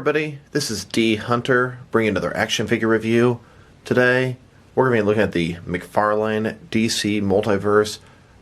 everybody, this is D Hunter bringing another action figure review. Today we're going to be looking at the McFarlane DC Multiverse,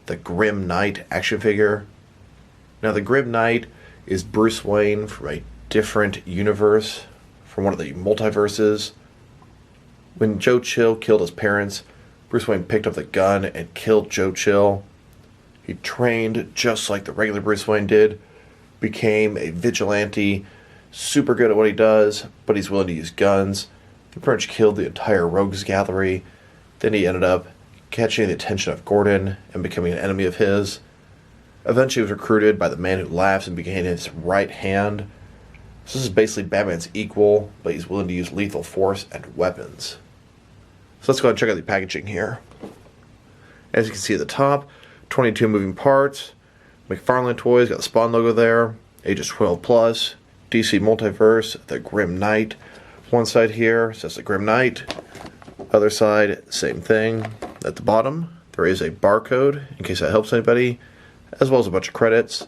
the Grim Knight action figure. Now the Grim Knight is Bruce Wayne from a different universe, from one of the multiverses. When Joe Chill killed his parents, Bruce Wayne picked up the gun and killed Joe Chill. He trained just like the regular Bruce Wayne did, became a vigilante, super good at what he does, but he's willing to use guns. He pretty much killed the entire rogues gallery. Then he ended up catching the attention of Gordon and becoming an enemy of his. Eventually he was recruited by the Man Who Laughs and became his right hand. So this is basically Batman's equal, but he's willing to use lethal force and weapons. So let's go ahead and check out the packaging here. As you can see at the top, 22 moving parts. McFarlane Toys, got the Spawn logo there. Ages 12 plus. DC Multiverse, the Grim Knight. One side here says the Grim Knight. Other side, same thing. At the bottom, there is a barcode, in case that helps anybody, as well as a bunch of credits.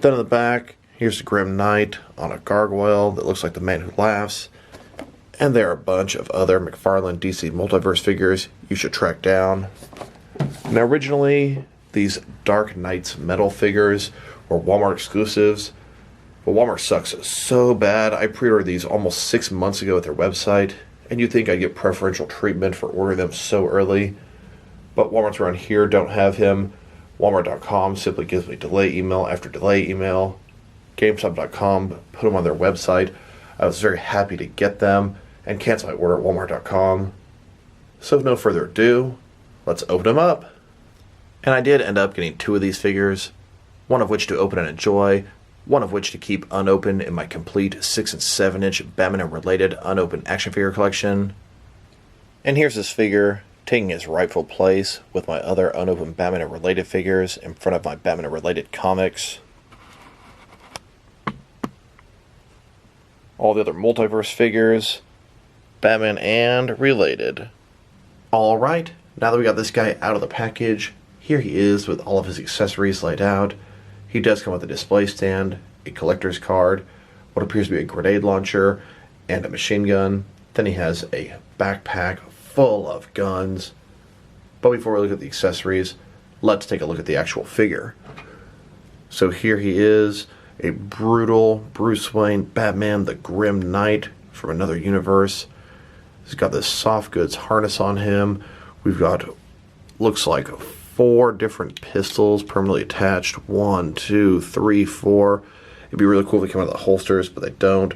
Then in the back, here's the Grim Knight on a gargoyle that looks like the Man Who Laughs. And there are a bunch of other McFarlane DC Multiverse figures you should track down. Now originally, these Dark Knights metal figures were Walmart exclusives. But Walmart sucks so bad. I pre-ordered these almost 6 months ago at their website, and you'd think I'd get preferential treatment for ordering them so early. But Walmart's around here don't have him. Walmart.com simply gives me delay email after delay email. GameStop.com put them on their website. I was very happy to get them and cancel my order at Walmart.com. So with no further ado, let's open them up. And I did end up getting 2 of these figures, one of which to open and enjoy, one of which to keep unopened in my complete 6 and 7 inch Batman and related unopened action figure collection. And here's this figure taking his rightful place with my other unopened Batman and related figures in front of my Batman and related comics. All the other multiverse figures, Batman and related. Alright, now that we got this guy out of the package, here he is with all of his accessories laid out. He does come with a display stand, a collector's card, what appears to be a grenade launcher, and a machine gun. Then he has a backpack full of guns. But before we look at the accessories, let's take a look at the actual figure. So here he is, a brutal Bruce Wayne Batman, the Grim Knight from another universe. He's got this soft goods harness on him. We've got, looks like 4 different pistols permanently attached. 1, 2, 3, 4. It'd be really cool if they came out of the holsters, but they don't.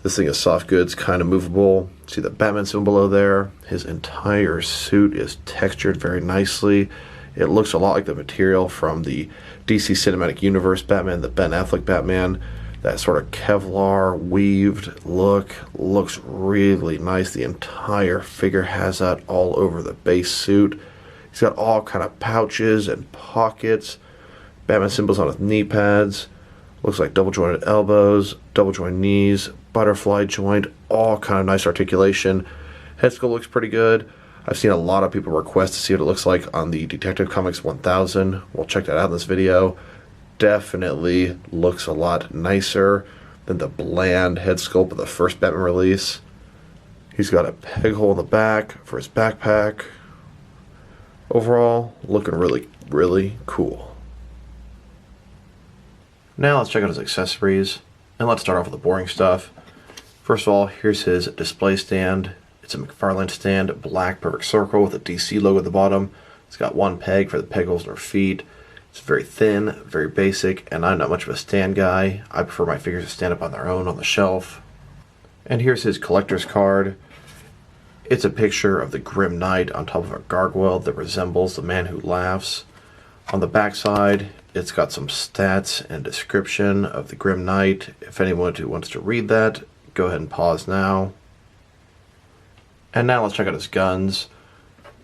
This thing is soft goods, kind of movable. See the Batman symbol below there? His entire suit is textured very nicely. It looks a lot like the material from the DC Cinematic Universe Batman, the Ben Affleck Batman. That sort of Kevlar weaved look looks really nice. The entire figure has that all over the base suit. He's got all kind of pouches and pockets. Batman symbols on his knee pads. Looks like double jointed elbows, double jointed knees, butterfly joint, all kind of nice articulation. Head sculpt looks pretty good. I've seen a lot of people request to see what it looks like on the Detective Comics 1000. We'll check that out in this video. Definitely looks a lot nicer than the bland head sculpt of the first Batman release. He's got a peg hole in the back for his backpack. Overall, looking really, really cool. Now let's check out his accessories, and let's start off with the boring stuff. First of all, here's his display stand. It's a McFarlane stand, black perfect circle with a DC logo at the bottom. It's got 1 peg for the peg holes in her feet. It's very thin, very basic, and I'm not much of a stand guy. I prefer my figures to stand up on their own on the shelf. And here's his collector's card. It's a picture of the Grim Knight on top of a gargoyle that resembles the Man Who Laughs. On the back side, it's got some stats and description of the Grim Knight. If anyone who wants to read that, go ahead and pause now. And now let's check out his guns.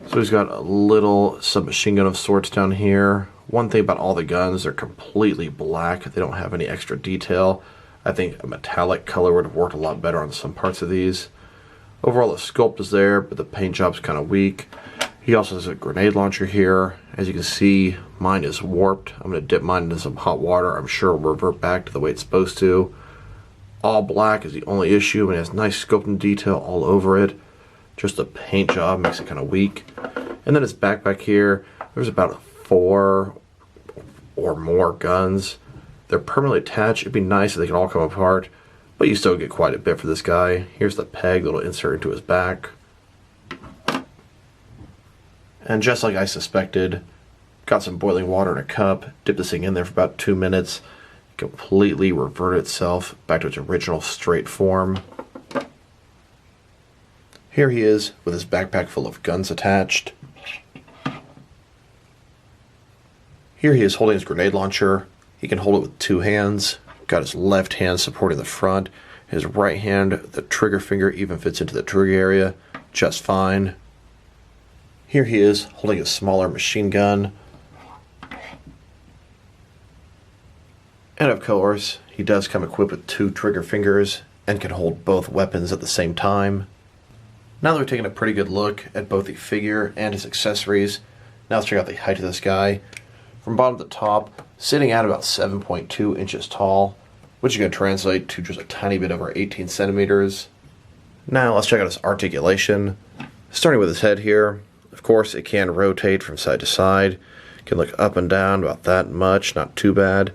So he's got a little submachine gun of sorts down here. One thing about all the guns, they're completely black. They don't have any extra detail. I think a metallic color would have worked a lot better on some parts of these. Overall, the sculpt is there, but the paint job's kind of weak. He also has a grenade launcher here. As you can see, mine is warped. I'm going to dip mine into some hot water. I'm sure it'll revert back to the way it's supposed to. all black is the only issue, and it has nice sculpting detail all over it. Just the paint job makes it kind of weak. And then his backpack here, there's about 4 or more guns. They're permanently attached. It'd be nice if they could all come apart, but you still get quite a bit for this guy. Here's the peg that'll insert into his back. And just like I suspected, got some boiling water in a cup, dipped this thing in there for about 2 minutes, completely reverted itself back to its original straight form. Here he is with his backpack full of guns attached. Here he is holding his grenade launcher. He can hold it with 2 hands. Got his left hand supporting the front. His right hand, the trigger finger even fits into the trigger area just fine. Here he is holding a smaller machine gun. And of course, he does come equipped with 2 trigger fingers and can hold both weapons at the same time. Now that we've taken a pretty good look at both the figure and his accessories, now let's check out the height of this guy. From bottom to top, sitting at about 7.2 inches tall, which is going to translate to just a tiny bit over 18 centimeters. Now let's check out his articulation. Starting with his head here, of course it can rotate from side to side. It can look up and down about that much, not too bad.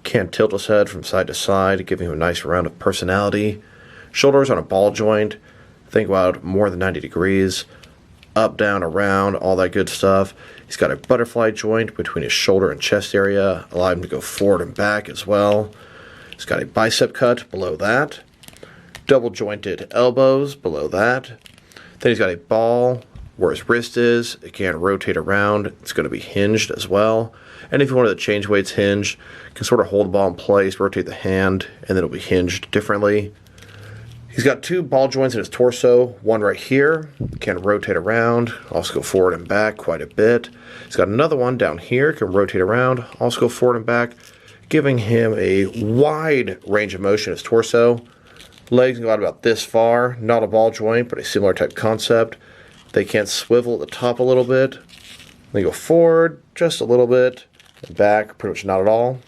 Can tilt his head from side to side, giving him a nice round of personality. Shoulders on a ball joint, think about more than 90 degrees. Up, down, around, all that good stuff. He's got a butterfly joint between his shoulder and chest area, allowing him to go forward and back as well. He's got a bicep cut below that. Double jointed elbows below that. Then he's got a ball where his wrist is. It can rotate around. It's going to be hinged as well. And if you wanted to change weights hinged, you can sort of hold the ball in place, rotate the hand, and then it'll be hinged differently. He's got 2 ball joints in his torso, one right here, can rotate around, also go forward and back quite a bit. He's got another one down here, can rotate around, also go forward and back, giving him a wide range of motion in his torso. Legs can go out about this far, not a ball joint, but a similar type concept. They can swivel at the top a little bit. They go forward just a little bit, and back pretty much not at all.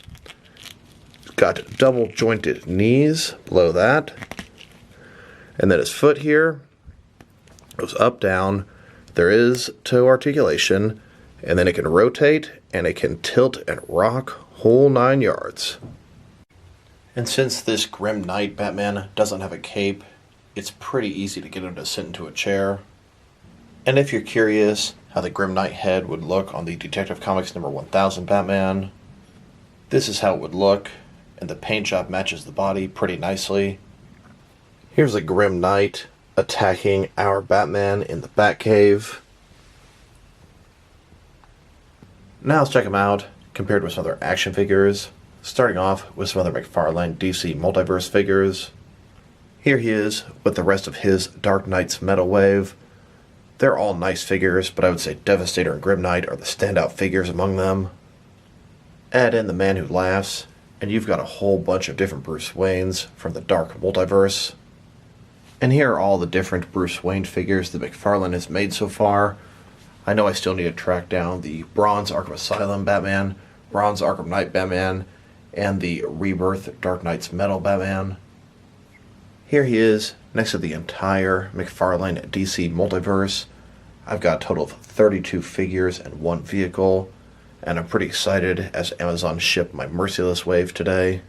Got double jointed knees below that. And then his foot here goes up, down. There is toe articulation, and then it can rotate, and it can tilt and rock whole 9 yards. And since this Grim Knight Batman doesn't have a cape, it's pretty easy to get him to sit into a chair. And if you're curious how the Grim Knight head would look on the Detective Comics number 1000 Batman, this is how it would look, and the paint job matches the body pretty nicely. Here's a Grim Knight attacking our Batman in the Batcave. Now let's check him out compared with some other action figures. Starting off with some other McFarlane DC Multiverse figures. Here he is with the rest of his Dark Knight's Metal Wave. They're all nice figures, but I would say Devastator and Grim Knight are the standout figures among them. Add in the Man Who Laughs, and you've got a whole bunch of different Bruce Waynes from the Dark Multiverse. And here are all the different Bruce Wayne figures that McFarlane has made so far. I know I still need to track down the Bronze Arkham Asylum Batman, Bronze Arkham Knight Batman, and the Rebirth Dark Knight's Metal Batman. Here he is next to the entire McFarlane DC Multiverse. I've got a total of 32 figures and 1 vehicle, and I'm pretty excited as Amazon shipped my Merciless Wave today.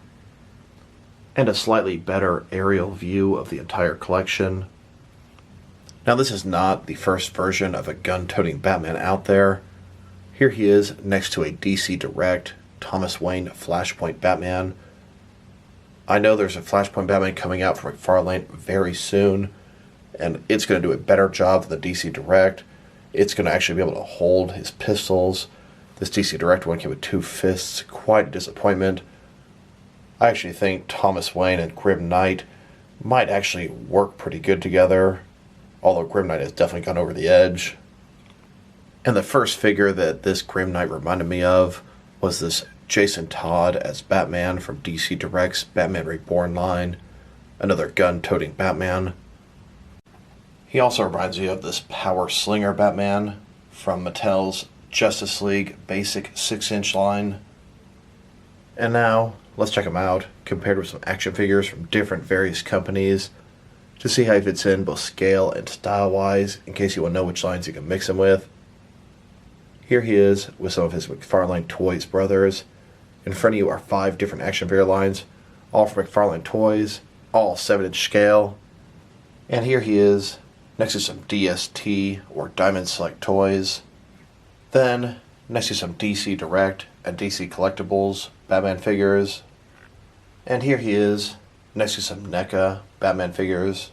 And a slightly better aerial view of the entire collection. Now this is not the first version of a gun-toting Batman out there. Here he is next to a DC Direct Thomas Wayne Flashpoint Batman. I know there's a Flashpoint Batman coming out from McFarlane very soon, and it's going to do a better job than the DC Direct. It's going to actually be able to hold his pistols. This DC Direct one came with 2 fists, quite a disappointment. I actually think Thomas Wayne and Grim Knight might actually work pretty good together, although Grim Knight has definitely gone over the edge. And the first figure that this Grim Knight reminded me of was this Jason Todd as Batman from DC Direct's Batman Reborn line, another gun-toting Batman. He also reminds me of this Power Slinger Batman from Mattel's Justice League Basic 6-inch line. And now, let's check them out, compared with some action figures from different various companies, to see how he fits in both scale and style-wise, in case you want to know which lines you can mix him with. Here he is with some of his McFarlane Toys brothers. In front of you are 5 different action figure lines, all from McFarlane Toys, all 7-inch scale. And here he is, next to some DST or Diamond Select toys. Then, next to some DC Direct and DC Collectibles Batman figures. And here he is, next to some NECA Batman figures.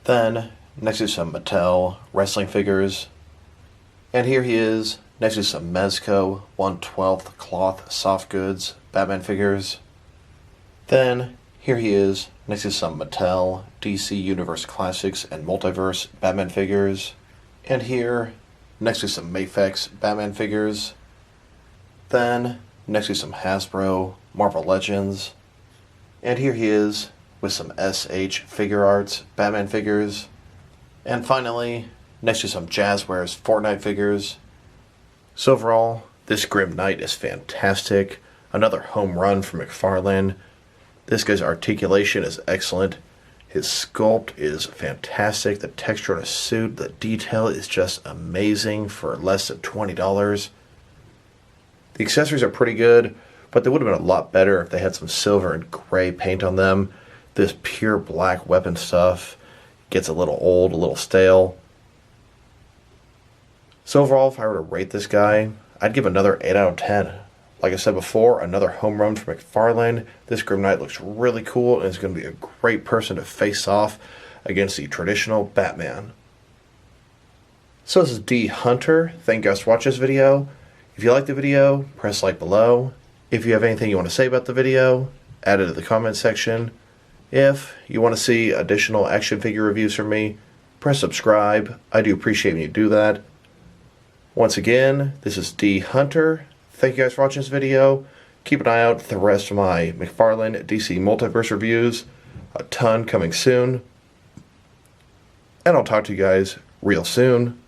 Then, next to some Mattel wrestling figures. And here he is, next to some Mezco 1/12 cloth soft goods Batman figures. Then, here he is, next to some Mattel DC Universe Classics and Multiverse Batman figures. And here, next to some Mafex Batman figures. Then, next to some Hasbro Marvel Legends. And here he is with some SH Figure Arts Batman figures. And finally, next to some Jazzwares Fortnite figures. So overall, this Grim Knight is fantastic. Another home run from McFarlane. This guy's articulation is excellent. His sculpt is fantastic. The texture on his suit, the detail is just amazing for less than $20. The accessories are pretty good, but they would have been a lot better if they had some silver and gray paint on them. This pure black weapon stuff gets a little old, a little stale. So overall, if I were to rate this guy, I'd give another 8 out of 10. Like I said before, another home run from McFarlane. This Grim Knight looks really cool and is going to be a great person to face off against the traditional Batman. So this is D Hunter. Thank you guys for watching this video. If you like the video, press like below. If you have anything you want to say about the video, add it to the comment section. If you want to see additional action figure reviews from me, press subscribe. I do appreciate when you do that. Once again, this is D Hunter. Thank you guys for watching this video. Keep an eye out for the rest of my McFarlane DC Multiverse reviews. A ton coming soon. And I'll talk to you guys real soon.